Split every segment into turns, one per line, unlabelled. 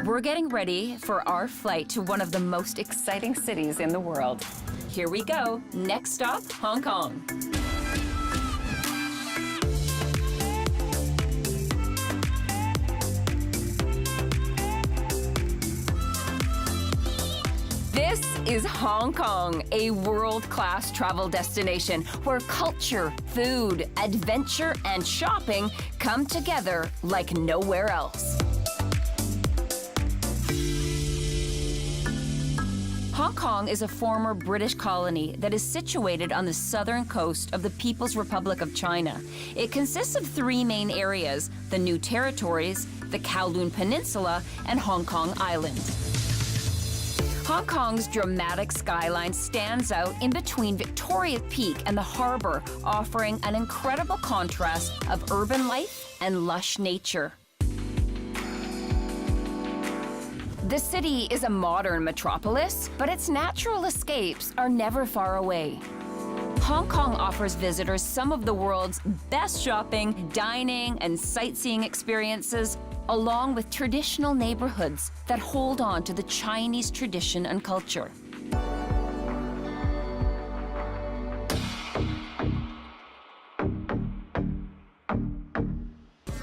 We're getting ready for our flight to one of the most exciting cities in the world. Here we go. Next stop, Hong Kong. This is Hong Kong, a world-class travel destination where culture, food, adventure, and shopping come together like nowhere else. Hong Kong is a former British colony that is situated on the southern coast of the People's Republic of China. It consists of three main areas: the New Territories, the Kowloon Peninsula, and Hong Kong Island. Hong Kong's dramatic skyline stands out in between Victoria Peak and the harbour, offering an incredible contrast of urban life and lush nature. The city is a modern metropolis, but its natural escapes are never far away. Hong Kong offers visitors some of the world's best shopping, dining, and sightseeing experiences, along with traditional neighborhoods that hold on to the Chinese tradition and culture.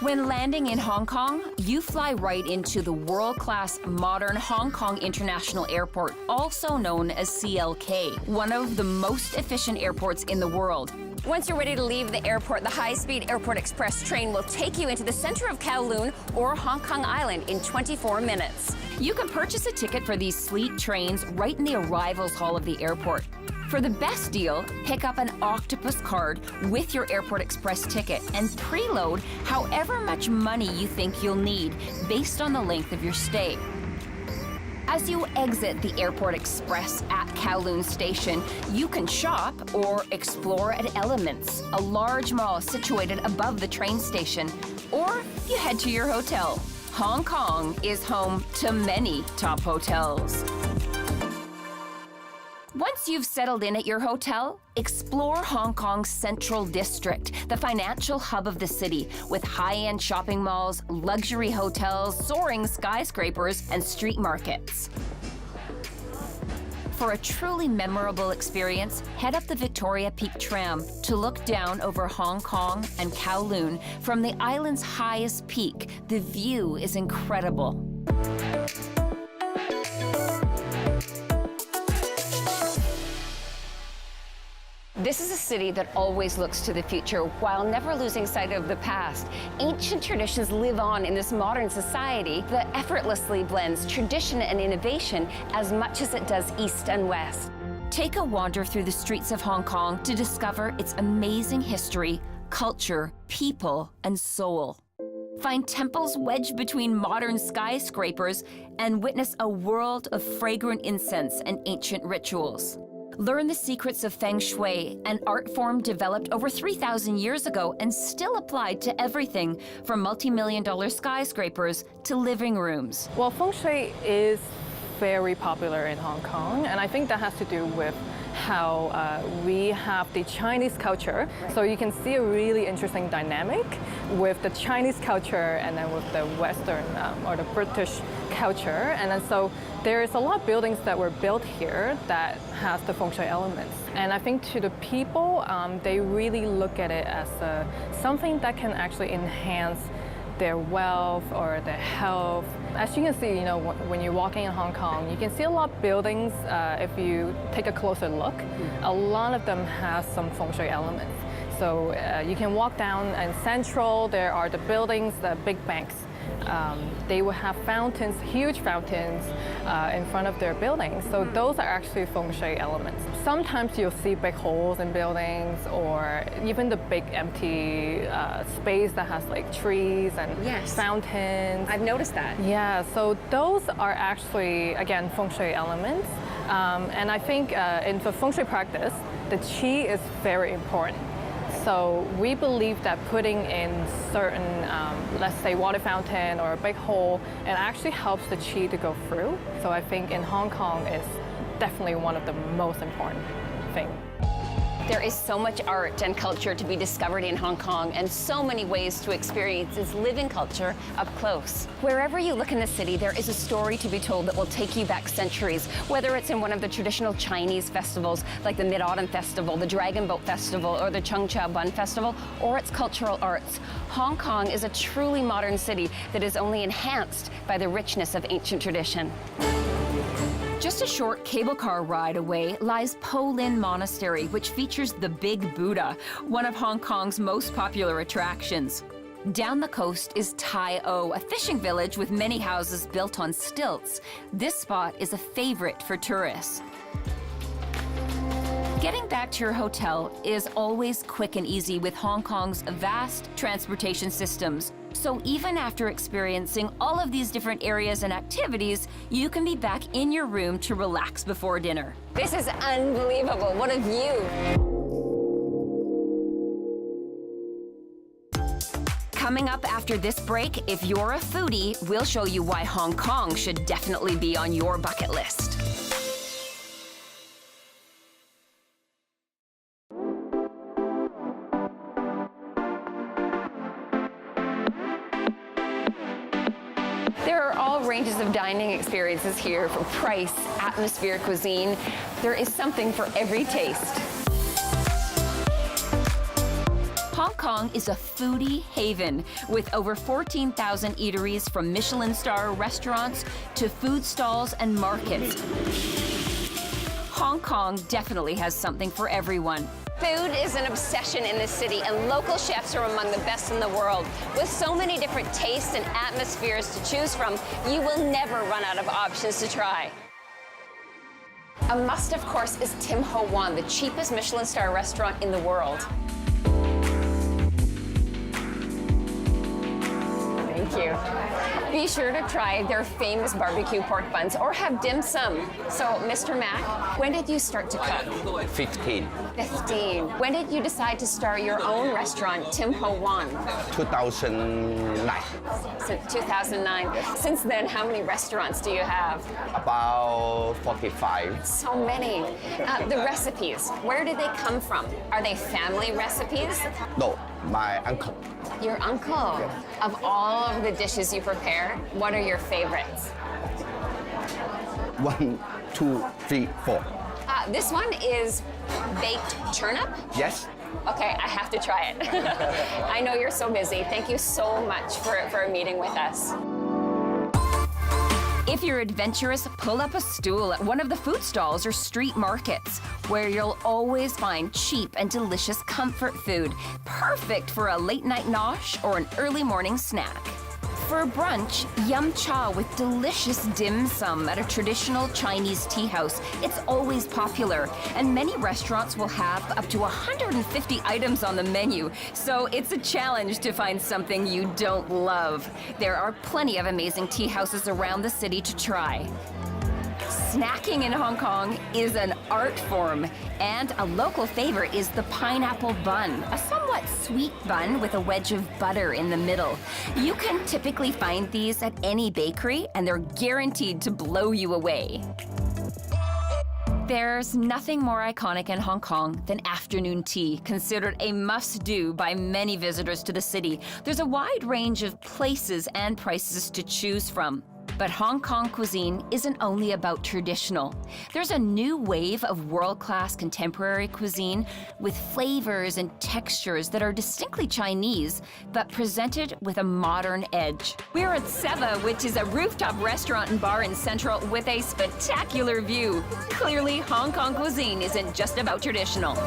When landing in Hong Kong, you fly right into the world-class modern Hong Kong International Airport, also known as CLK, one of the most efficient airports in the world.
Once you're ready to leave the airport, the high-speed Airport Express train will take you into the center of Kowloon or Hong Kong Island in 24 minutes.
You can purchase a ticket for these sleek trains right in the arrivals hall of the airport. For the best deal, pick up an Octopus card with your Airport Express ticket and preload however much money you think you'll need based on the length of your stay. As you exit the Airport Express at Kowloon Station, you can shop or explore at Elements, a large mall situated above the train station, or you head to your hotel. Hong Kong is home to many top hotels. Once you've settled in at your hotel, explore Hong Kong's Central District, the financial hub of the city, with high-end shopping malls, luxury hotels, soaring skyscrapers, and street markets. For a truly memorable experience, head up the Victoria Peak tram to look down over Hong Kong and Kowloon. From the island's highest peak, the view is incredible.
This is a city that always looks to the future while never losing sight of the past. Ancient traditions live on in this modern society that effortlessly blends tradition and innovation as much as it does East and West.
Take a wander through the streets of Hong Kong to discover its amazing history, culture, people, and soul. Find temples wedged between modern skyscrapers and witness a world of fragrant incense and ancient rituals. Learn the secrets of Feng Shui, an art form developed over 3,000 years ago and still applied to everything from multi-million-dollar skyscrapers to living rooms.
Well, Feng Shui is very popular in Hong Kong, and I think that has to do with how we have the Chinese culture. So you can see a really interesting dynamic with the Chinese culture and then with the Western or the British culture. And then so there's a lot of buildings that were built here that has the Feng Shui elements. And I think to the people, they really look at it as something that can actually enhance their wealth or their health. As you can see, when you're walking in Hong Kong, you can see a lot of buildings. If you take a closer look, a lot of them have some Feng Shui elements. So you can walk down in Central, there are the buildings, the big banks. They will have fountains, huge fountains in front of their buildings. So those are actually Feng Shui elements. Sometimes you'll see big holes in buildings or even the big empty space that has like trees and fountains.
I've noticed that.
Yeah, so those are actually, again, Feng Shui elements. And I think in the Feng Shui practice, the qi is very important. So we believe that putting in certain, let's say, water fountain or a big hole, it actually helps the qi to go through. So I think in Hong Kong is definitely one of the most important things.
There is so much art and culture to be discovered in Hong Kong, and so many ways to experience its living culture up close. Wherever you look in the city, there is a story to be told that will take you back centuries, whether it's in one of the traditional Chinese festivals, like the Mid-Autumn Festival, the Dragon Boat Festival, or the Chung Chau Bun Festival, or its cultural arts. Hong Kong is a truly modern city that is only enhanced by the richness of ancient tradition.
Just a short cable car ride away lies Po Lin Monastery, which features the Big Buddha, one of Hong Kong's most popular attractions. Down the coast is Tai O, a fishing village with many houses built on stilts. This spot is a favorite for tourists. Getting back to your hotel is always quick and easy with Hong Kong's vast transportation systems. So even after experiencing all of these different areas and activities, you can be back in your room to relax before dinner.
This is unbelievable. What a view.
Coming up after this break, if you're a foodie, we'll show you why Hong Kong should definitely be on your bucket list.
There are all ranges of dining experiences here, from price, atmosphere, cuisine. There is something for every taste.
Hong Kong is a foodie haven with over 14,000 eateries, from Michelin-star restaurants to food stalls and markets. Hong Kong definitely has something for everyone.
Food is an obsession in this city, and local chefs are among the best in the world. With so many different tastes and atmospheres to choose from, you will never run out of options to try. A must, of course, is Tim Ho Wan, the cheapest Michelin-star restaurant in the world. Thank you. Be sure to try their famous barbecue pork buns or have dim sum. So, Mr. Mac, when did you start to cook?
15.
15. When did you decide to start your own restaurant, Tim Ho Wan?
2009.
So 2009. Since then, how many restaurants do you have?
About 45.
So many. The recipes, where did they come from? Are they family recipes?
No, my uncle.
Your uncle. Of all of the dishes you prepare, what are your favorites?
1, 2, 3, 4.
This one is baked turnip.
Yes?
Okay, I have to try it. I know you're so busy. Thank you so much for meeting with us.
If you're adventurous, pull up a stool at one of the food stalls or street markets, where you'll always find cheap and delicious comfort food, perfect for a late-night nosh or an early morning snack. For brunch, yum cha with delicious dim sum at a traditional Chinese tea house. It's always popular, and many restaurants will have up to 150 items on the menu, so it's a challenge to find something you don't love. There are plenty of amazing tea houses around the city to try. Snacking in Hong Kong is an art form, and a local favorite is the pineapple bun, a somewhat sweet bun with a wedge of butter in the middle. You can typically find these at any bakery, and they're guaranteed to blow you away. There's nothing more iconic in Hong Kong than afternoon tea, considered a must-do by many visitors to the city. There's a wide range of places and prices to choose from. But Hong Kong cuisine isn't only about traditional. There's a new wave of world-class contemporary cuisine with flavors and textures that are distinctly Chinese, but presented with a modern edge. We're at Seva, which is a rooftop restaurant and bar in Central with a spectacular view. Clearly, Hong Kong cuisine isn't just about traditional.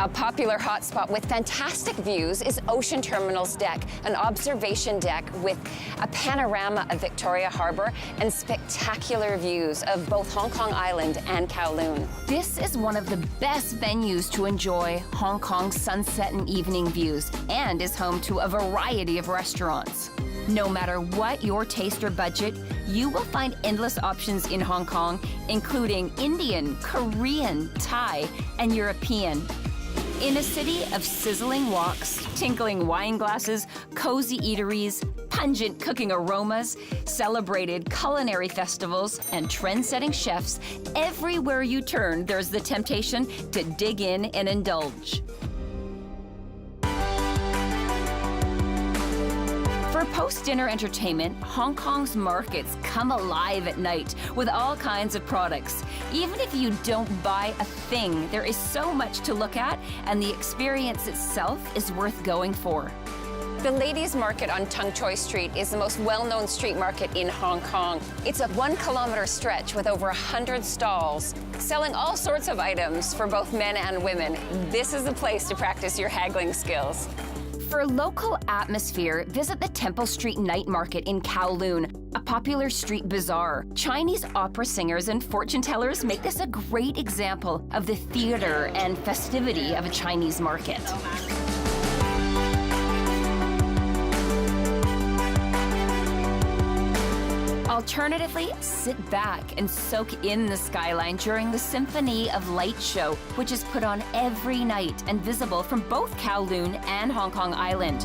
A popular hotspot with fantastic views is Ocean Terminal's deck, an observation deck with a panorama of Victoria Harbour and spectacular views of both Hong Kong Island and Kowloon.
This is one of the best venues to enjoy Hong Kong's sunset and evening views, and is home to a variety of restaurants. No matter what your taste or budget, you will find endless options in Hong Kong, including Indian, Korean, Thai, and European. In a city of sizzling woks, tinkling wine glasses, cozy eateries, pungent cooking aromas, celebrated culinary festivals, and trend-setting chefs, everywhere you turn, there's the temptation to dig in and indulge. For post-dinner entertainment, Hong Kong's markets come alive at night with all kinds of products. Even if you don't buy a thing, there is so much to look at, and the experience itself is worth going for.
The Ladies Market on Tung Choi Street is the most well-known street market in Hong Kong. It's a 1 kilometer stretch with over 100 stalls, selling all sorts of items for both men and women. This is the place to practice your haggling skills.
For local atmosphere, visit the Temple Street Night Market in Kowloon, a popular street bazaar. Chinese opera singers and fortune tellers make this a great example of the theater and festivity of a Chinese market. Alternatively, sit back and soak in the skyline during the Symphony of Light show, which is put on every night and visible from both Kowloon and Hong Kong Island.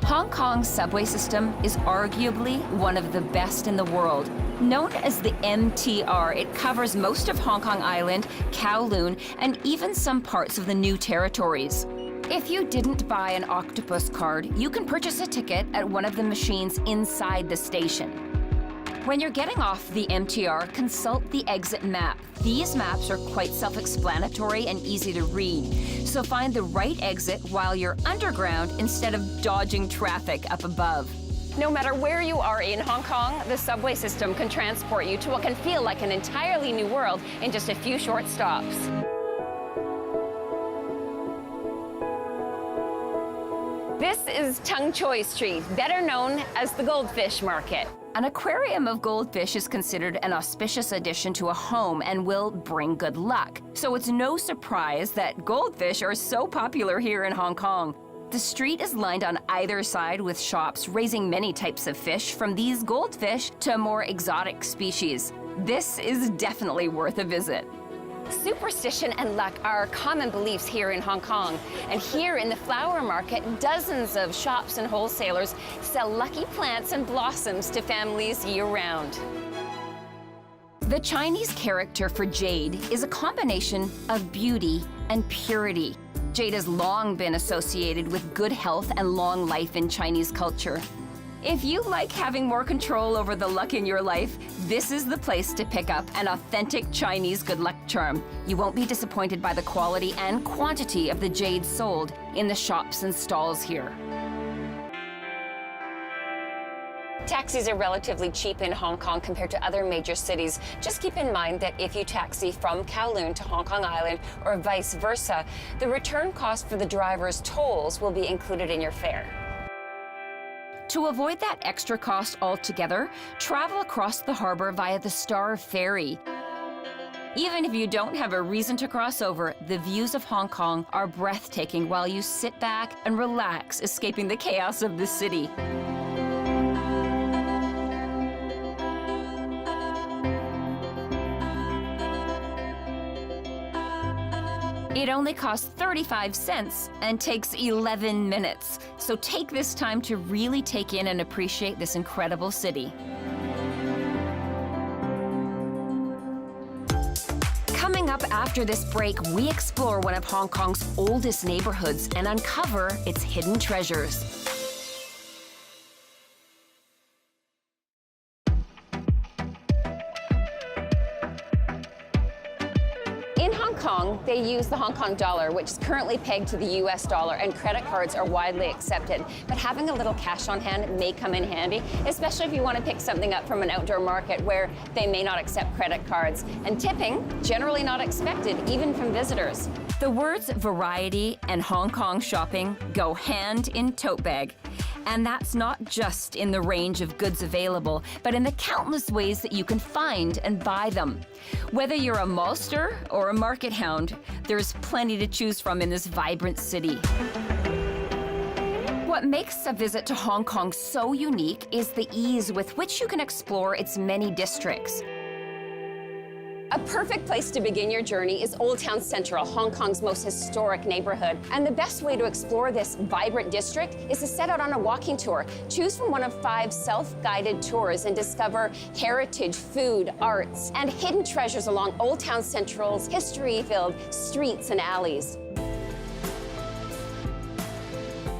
Hong Kong's subway system is arguably one of the best in the world. Known as the MTR, it covers most of Hong Kong Island, Kowloon, and even some parts of the New Territories. If you didn't buy an octopus card, you can purchase a ticket at one of the machines inside the station. When you're getting off the MTR, consult the exit map. These maps are quite self-explanatory and easy to read, so find the right exit while you're underground instead of dodging traffic up above.
No matter where you are in Hong Kong, the subway system can transport you to what can feel like an entirely new world in just a few short stops. This is Tung Choi Street, better known as the Goldfish Market.
An aquarium of goldfish is considered an auspicious addition to a home and will bring good luck. So it's no surprise that goldfish are so popular here in Hong Kong. The street is lined on either side with shops raising many types of fish, from these goldfish to more exotic species. This is definitely worth a visit.
Superstition and luck are common beliefs here in Hong Kong. And here in the flower market, dozens of shops and wholesalers sell lucky plants and blossoms to families year-round.
The Chinese character for jade is a combination of beauty and purity. Jade has long been associated with good health and long life in Chinese culture. If you like having more control over the luck in your life, this is the place to pick up an authentic Chinese good luck charm. You won't be disappointed by the quality and quantity of the jade sold in the shops and stalls here.
Taxis are relatively cheap in Hong Kong compared to other major cities. Just keep in mind that if you taxi from Kowloon to Hong Kong Island or vice versa, the return cost for the driver's tolls will be included in your fare.
To avoid that extra cost altogether, travel across the harbor via the Star Ferry. Even if you don't have a reason to cross over, the views of Hong Kong are breathtaking while you sit back and relax, escaping the chaos of the city. It only costs 35 cents and takes 11 minutes. So take this time to really take in and appreciate this incredible city. Coming up after this break, we explore one of Hong Kong's oldest neighborhoods and uncover its hidden treasures.
They use the Hong Kong dollar, which is currently pegged to the US dollar, and credit cards are widely accepted. But having a little cash on hand may come in handy, especially if you want to pick something up from an outdoor market where they may not accept credit cards. And tipping, generally not expected, even from visitors.
The words variety and Hong Kong shopping go hand in tote bag. And that's not just in the range of goods available, but in the countless ways that you can find and buy them. Whether you're a maltster or a market hound, there's plenty to choose from in this vibrant city. What makes a visit to Hong Kong so unique is the ease with which you can explore its many districts.
A perfect place to begin your journey is Old Town Central, Hong Kong's most historic neighborhood. And the best way to explore this vibrant district is to set out on a walking tour. Choose from one of 5 self-guided tours and discover heritage, food, arts, and hidden treasures along Old Town Central's history-filled streets and alleys.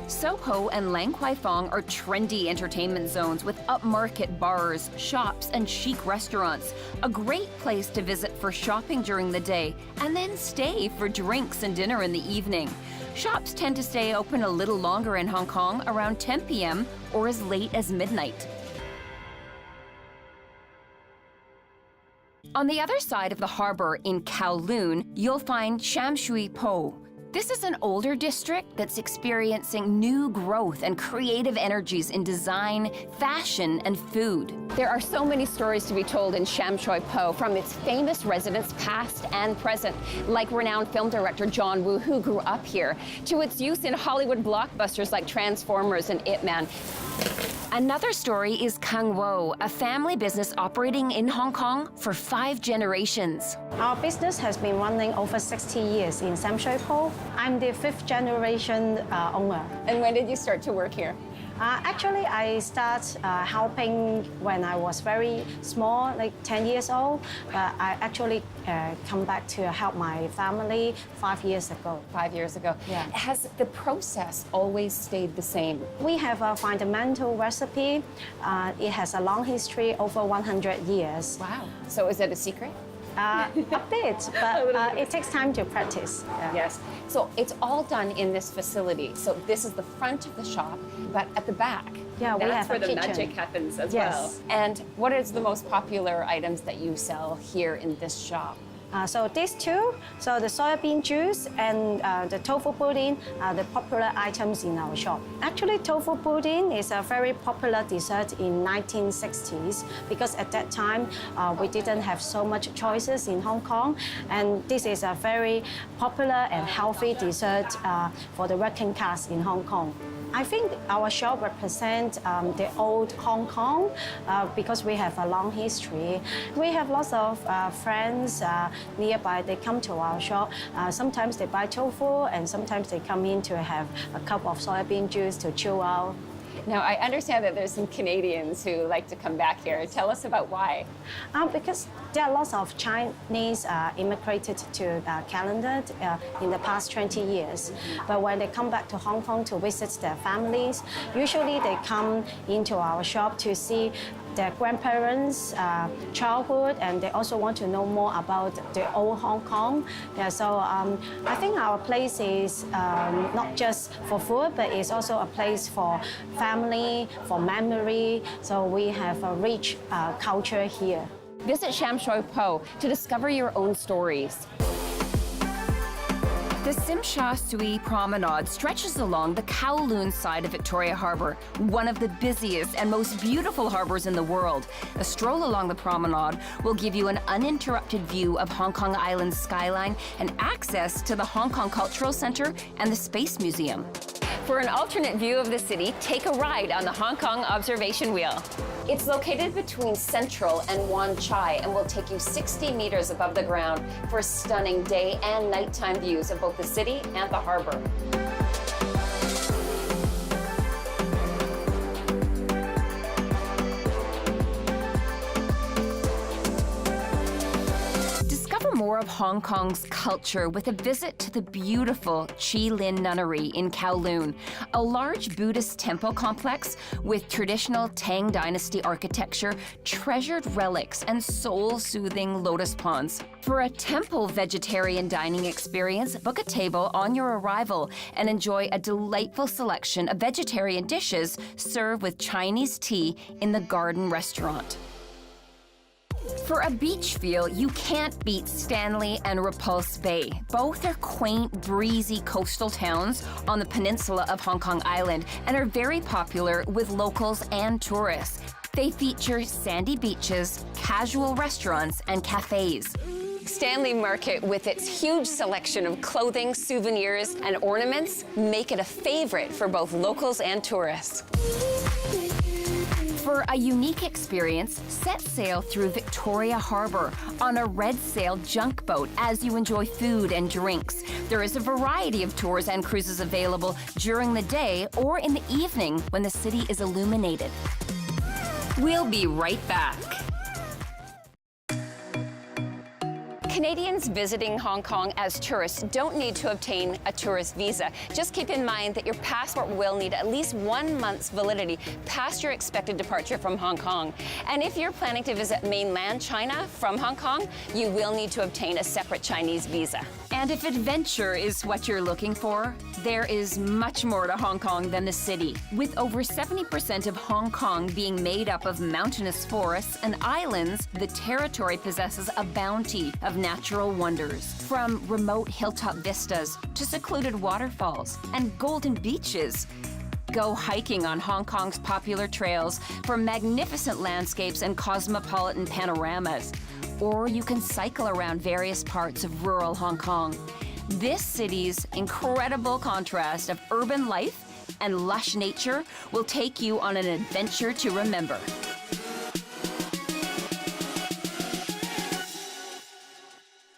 Soho and Lang Kwai Fong are trendy entertainment zones with upmarket bars, shops, and chic restaurants. A great place to visit for shopping during the day and then stay for drinks and dinner in the evening. Shops tend to stay open a little longer in Hong Kong, around 10 p.m. or as late as midnight. On the other side of the harbor in Kowloon, you'll find Sham Shui Po. This is an older district that's experiencing new growth and creative energies in design, fashion, and food.
There are so many stories to be told in Sham Shui Po, from its famous residents past and present, like renowned film director John Woo, who grew up here, to its use in Hollywood blockbusters like Transformers and Ip Man.
Another story is Kang Wo, a family business operating in Hong Kong for 5 generations.
Our business has been running over 60 years in Sham Shui Po. I'm the 5th generation owner.
And when did you start to work here?
Actually, I started helping when I was very small, like 10 years old. But I actually come back to help my family 5 years ago.
5 years ago.
Yeah.
Has the process always stayed the same?
We have a fundamental recipe. It has a long history, over 100 years.
Wow. So is it a secret?
A bit, but it takes time to practice. Yeah.
Yes. So it's all done in this facility. So this is the front of the shop, but at the back,
Yeah, we
that's
have a
where the
kitchen.
magic happens as
Yes.
well. And what is the most popular items that you sell here in this shop?
So these two, so the soybean juice and the tofu pudding are the popular items in our shop. Actually, tofu pudding is a very popular dessert in 1960s because at that time we didn't have so much choices in Hong Kong, and this is a very popular and healthy dessert for the working class in Hong Kong. I think our shop represents the old Hong Kong because we have a long history. We have lots of friends nearby. They come to our shop. Sometimes they buy tofu, and sometimes they come in to have a cup of soybean juice to chill out.
Now, I understand that there's some Canadians who like to come back here. Tell us about why.
Because there are lots of Chinese immigrated to Canada in the past 20 years. But when they come back to Hong Kong to visit their families, usually they come into our shop to see their grandparents' childhood, and they also want to know more about the old Hong Kong. Yeah, so I think our place is not just for food, but it's also a place for family, for memory. So we have a rich culture here.
Visit Sham Shui Po to discover your own stories.
The Tsim Sha Tsui Promenade stretches along the Kowloon side of Victoria Harbour, one of the busiest and most beautiful harbours in the world. A stroll along the promenade will give you an uninterrupted view of Hong Kong Island's skyline and access to the Hong Kong Cultural Centre and the Space Museum.
For an alternate view of the city, take a ride on the Hong Kong Observation Wheel. It's located between Central and Wan Chai and will take you 60 meters above the ground for stunning day and nighttime views of both the city and the harbor.
More of Hong Kong's culture with a visit to the beautiful Chi Lin Nunnery in Kowloon, a large Buddhist temple complex with traditional Tang Dynasty architecture, treasured relics, and soul-soothing lotus ponds. For a temple vegetarian dining experience, book a table on your arrival and enjoy a delightful selection of vegetarian dishes served with Chinese tea in the Garden Restaurant. For a beach feel, you can't beat Stanley and Repulse Bay. Both are quaint, breezy coastal towns on the peninsula of Hong Kong Island and are very popular with locals and tourists. They feature sandy beaches, casual restaurants, and cafes.
Stanley Market, with its huge selection of clothing, souvenirs, and ornaments, make it a favorite for both locals and tourists.
For a unique experience, set sail through Victoria Harbour on a red sail junk boat as you enjoy food and drinks. There is a variety of tours and cruises available during the day or in the evening when the city is illuminated. We'll be right back.
Canadians visiting Hong Kong as tourists don't need to obtain a tourist visa. Just keep in mind that your passport will need at least 1 month's validity past your expected departure from Hong Kong. And if you're planning to visit mainland China from Hong Kong, you will need to obtain a separate Chinese visa.
And if adventure is what you're looking for, there is much more to Hong Kong than the city. With over 70% of Hong Kong being made up of mountainous forests and islands, the territory possesses a bounty of natural wonders. From remote hilltop vistas to secluded waterfalls and golden beaches. Go hiking on Hong Kong's popular trails for magnificent landscapes and cosmopolitan panoramas. Or you can cycle around various parts of rural Hong Kong. This city's incredible contrast of urban life and lush nature will take you on an adventure to remember.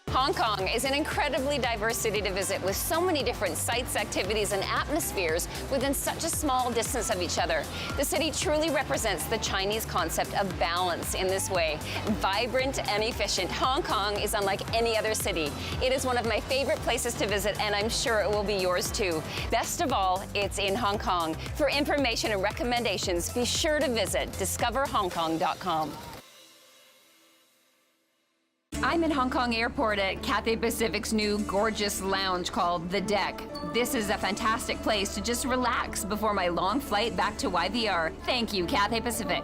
Hong Kong is an incredibly diverse city to visit with so many different sights, activities, and atmospheres within such a small distance of each other. The city truly represents the Chinese concept of balance in this way. Vibrant and efficient, Hong Kong is unlike any other city. It is one of my favorite places to visit, and I'm sure it will be yours too. Best of all, it's in Hong Kong. For information and recommendations, be sure to visit discoverhongkong.com.
I'm in Hong Kong Airport at Cathay Pacific's new gorgeous lounge called The Deck. This is a fantastic place to just relax before my long flight back to YVR. Thank you, Cathay Pacific.